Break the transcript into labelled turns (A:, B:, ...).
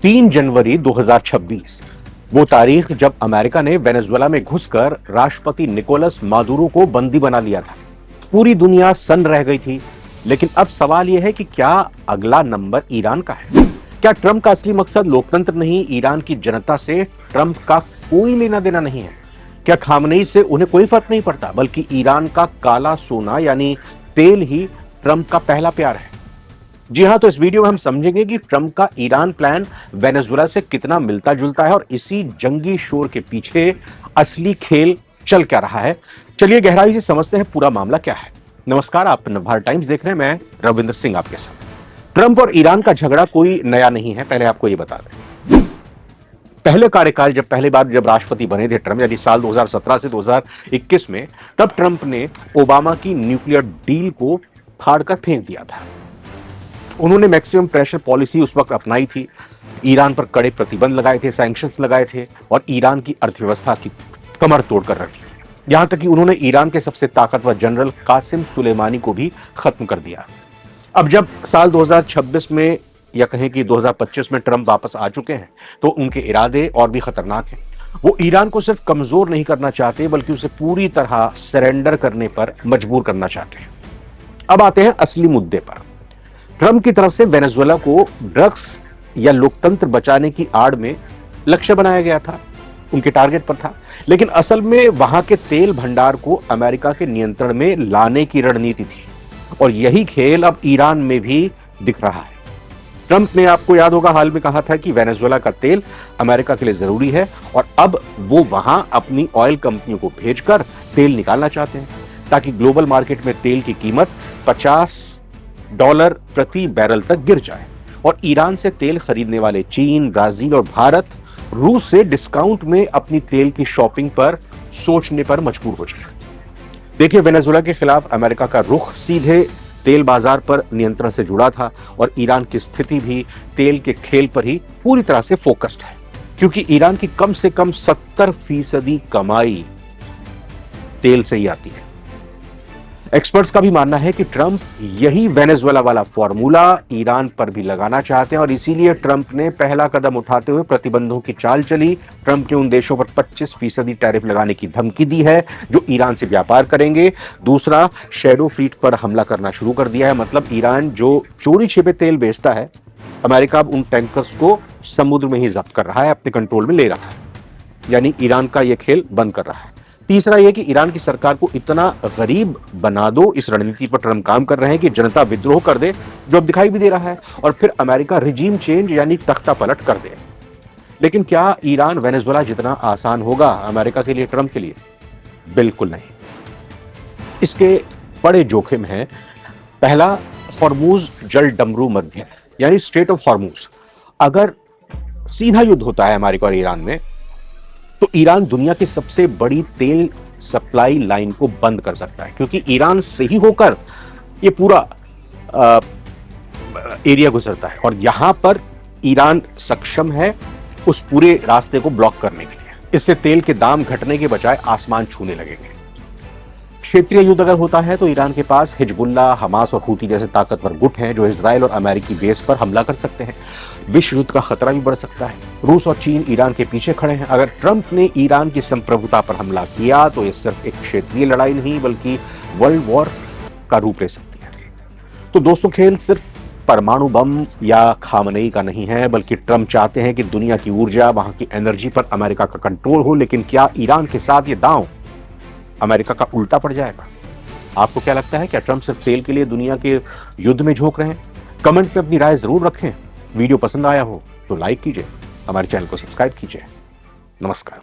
A: 3 जनवरी 2026 वो तारीख जब अमेरिका ने वेनेजुएला में घुसकर राष्ट्रपति निकोलस मादुरो को बंदी बना लिया था। पूरी दुनिया सन्न रह गई थी। लेकिन अब सवाल यह है कि क्या अगला नंबर ईरान का है? क्या ट्रंप का असली मकसद लोकतंत्र नहीं, ईरान की जनता से ट्रंप का कोई लेना देना नहीं है? क्या खामनेई से उन्हें कोई फर्क नहीं पड़ता, बल्कि ईरान का काला सोना यानी तेल ही ट्रंप का पहला प्यार है? जी हां, तो इस वीडियो में हम समझेंगे कि ट्रंप का ईरान प्लान वेनेजुएला से कितना मिलता जुलता है और इसी जंगी शोर के पीछे असली खेल चल क्या रहा है। चलिए गहराई से समझते हैं पूरा मामला क्या है। नमस्कार, आप नवभारत टाइम्स देख रहे हैं। मैं रविंद्र सिंह आपके साथ। ट्रंप और ईरान का झगड़ा कोई नया नहीं है, पहले आपको ये बता दें। पहले कार्यकाल पहली बार जब राष्ट्रपति बने थे ट्रंप, यानी साल 2017 से 2021 में, तब ट्रंप ने ओबामा की न्यूक्लियर डील को फाड़कर फेंक दिया था। उन्होंने मैक्सिमम प्रेशर पॉलिसी उस वक्त अपनाई थी, ईरान पर कड़े प्रतिबंध लगाए थे, सैंक्शंस लगाए थे और ईरान की अर्थव्यवस्था की कमर तोड़कर रखी थी। यहां तक कि उन्होंने ईरान के सबसे ताकतवर जनरल कासिम सुलेमानी को भी खत्म कर दिया। अब जब साल 2026 में या कहें कि 2025 में ट्रंप वापस आ चुके हैं, तो उनके इरादे और भी खतरनाक हैं। वो ईरान को सिर्फ कमजोर नहीं करना चाहते, बल्कि उसे पूरी तरह सरेंडर करने पर मजबूर करना चाहते हैं। अब आते हैं असली मुद्दे पर। ट्रंप की तरफ से वेनेजुएला को ड्रग्स या लोकतंत्र बचाने की आड़ में लक्ष्य बनाया गया था, उनके टारगेट पर था। लेकिन असल में वहां के तेल भंडार को अमेरिका के नियंत्रण में लाने की रणनीति थी और यही खेल अब ईरान में भी दिख रहा है। ट्रंप ने, आपको याद होगा, हाल में कहा था कि वेनेजुएला का तेल अमेरिका के लिए जरूरी है और अब वो वहां अपनी ऑयल कंपनियों को भेजकर तेल निकालना चाहते हैं ताकि ग्लोबल मार्केट में तेल की कीमत $50 प्रति बैरल तक गिर जाए और ईरान से तेल खरीदने वाले चीन, ब्राजील और भारत रूस से डिस्काउंट में अपनी तेल की शॉपिंग पर सोचने पर मजबूर हो जाए। देखिए, वेनेजुएला के खिलाफ अमेरिका का रुख सीधे तेल बाजार पर नियंत्रण से जुड़ा था और ईरान की स्थिति भी तेल के खेल पर ही पूरी तरह से फोकस्ड है, क्योंकि ईरान की कम से कम 70% कमाई तेल से ही आती है। एक्सपर्ट्स का भी मानना है कि ट्रंप यही वेनेजुएला वाला फॉर्मूला ईरान पर भी लगाना चाहते हैं और इसीलिए ट्रंप ने पहला कदम उठाते हुए प्रतिबंधों की चाल चली। ट्रंप ने उन देशों पर 25% टैरिफ लगाने की धमकी दी है जो ईरान से व्यापार करेंगे। दूसरा, शैडो फ्लीट पर हमला करना शुरू कर दिया है। मतलब ईरान जो चोरी छिपे तेल बेचता है, अमेरिका अब उन टैंकर्स को समुद्र में ही जब्त कर रहा है, अपने कंट्रोल में ले रहा है, यानी ईरान का यह खेल बंद कर रहा है। तीसरा यह कि ईरान की सरकार को इतना गरीब बना दो, इस रणनीति पर ट्रंप काम कर रहे हैं कि जनता विद्रोह कर दे, जो अब दिखाई भी दे रहा है, और फिर अमेरिका रिजीम चेंज यानी तख्ता पलट कर दे। लेकिन क्या ईरान वेनेजुएला जितना आसान होगा अमेरिका के लिए, ट्रंप के लिए? बिल्कुल नहीं। इसके बड़े जोखिम हैं। पहला, हॉर्मूज जल डमरू मध्य यानी स्ट्रेट ऑफ हॉर्मूज। अगर सीधा युद्ध होता है अमेरिका और ईरान में, तो ईरान दुनिया की सबसे बड़ी तेल सप्लाई लाइन को बंद कर सकता है, क्योंकि ईरान से ही होकर ये पूरा एरिया गुजरता है और यहां पर ईरान सक्षम है उस पूरे रास्ते को ब्लॉक करने के लिए। इससे तेल के दाम घटने के बजाय आसमान छूने लगेंगे। क्षेत्रीय युद्ध अगर होता है तो ईरान के पास हिजबुल्लाह, हमास और हूती जैसे ताकतवर गुट हैं जो इजराइल और अमेरिकी बेस पर हमला कर सकते हैं। विश्व युद्ध का खतरा भी बढ़ सकता है। रूस और चीन ईरान के पीछे खड़े हैं। अगर ट्रंप ने ईरान की संप्रभुता पर हमला किया तो यह सिर्फ एक क्षेत्रीय लड़ाई नहीं बल्कि वर्ल्ड वॉर का रूप ले सकती है। तो दोस्तों, खेल सिर्फ परमाणु बम या खामनेई का नहीं है, बल्कि ट्रंप चाहते हैं कि दुनिया की ऊर्जा, वहां की एनर्जी पर अमेरिका का कंट्रोल हो। लेकिन क्या ईरान के साथ ये दांव अमेरिका का उल्टा पड़ जाएगा? आपको क्या लगता है? क्या ट्रंप सिर्फ तेल के लिए दुनिया के युद्ध में झोंक रहे हैं? कमेंट में अपनी राय जरूर रखें। वीडियो पसंद आया हो तो लाइक कीजिए, हमारे चैनल को सब्सक्राइब कीजिए। नमस्कार।